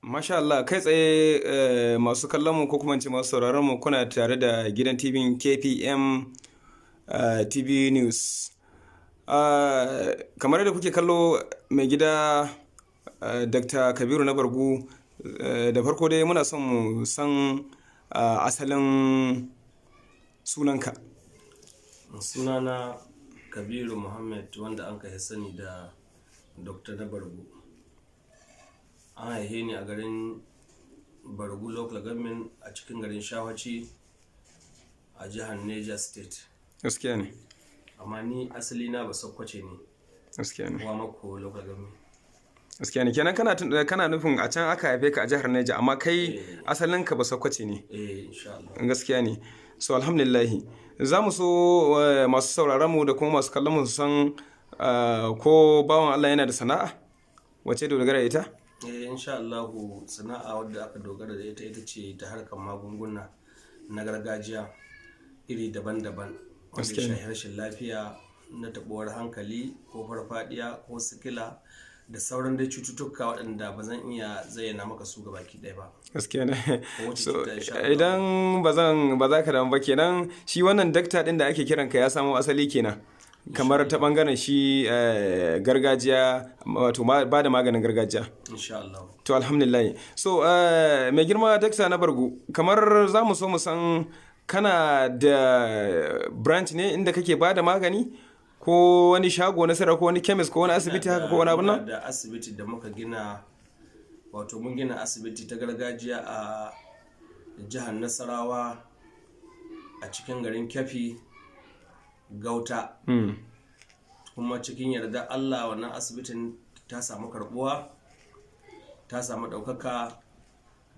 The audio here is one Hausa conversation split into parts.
Masha Allah, kai tsaye masu kallon mu ko kuma ce masu sauraron mu kuna tare da gidan TV KPM TV News. Kamar da kuke kallo mai gida Dr. Kabiru na Bargu, da farko dai muna son mu san asalin sunanka. Sunana Kabiru Muhammad, wanda an kai sani da Dr. na Bargu. An haife ni a garin Bargu Local Government a cikin garin Shawaci a jihar Niger State. Gaskiya ne. Amma ni asali na ba Sokoce ne. Gaskiya ne. Wa mako Local Government. Gaskiya ne. Kenan kana nufin a can aka haife ka a jihar Niger, amma kai asalin ka ba Sokoce ne. Insha Allah. Gaskiya ne. So alhamdulillah. Za mu so masu sauraron mu da kuma masu kallon mu su san ko bawan Allah yana da sana'a wace dogara ita? Insha Allah, sana'a wadda aka dogara da ita ce ta harkar magunguna na gargajiya iri daban-daban, wanda shahi rashin lafiya na tabuwar hankali ko farfadiya ko sikila da sauran dai cututtuka waɗanda ba zan iya zayyana maka su ga baki ɗaya ba. Gaskiya ne. So idan ba za ka damu ba, kenan shi wannan dakta ɗin da ake kiranka ya samo asali kenan kamar ta bangaren shi gargajiya, wato ba da maganin gargajiya. Insha Allah. To alhamdulillah. So mai girma dakta na Bargu, kamar za mu so mu san kana da branch ne inda kake ba da magani, ko wani shago na sayarwa, ko wani chemist, ko wani asibiti haka, ko wani abin nan? Da asibiti da muka gina, wato mun gina asibiti ta gargajiya a jihar Nasarawa a cikin garin Keffi Gauta. Kuma cikin yarda Allah wannan asibitin ta samu karbuwa, ta samu ɗaukaka,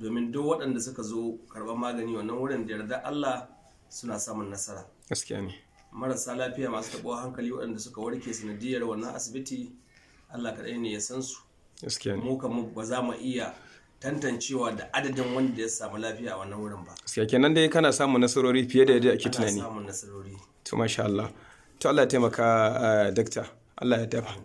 domin duk waɗanda suka zo karɓar magani wannan wurin da yarda Allah suna samun nasara. Gaskiya ne. Marasa lafiya masu taɓuwa hankali waɗanda suka warke sanadiyar wannan asibiti, Allah kaɗai ne ya san su. Gaskiya ne. Mu kan ba za mu iya tantancewa da adadin wanda ya samu lafiya a wannan wurin ba. Gaskiya kenan dai kana samun nasarori fiye da yadda ake tunani. Ana samun nasarori. To masha Allah. To Allah ya taimaka dakta. Allah ya dafa.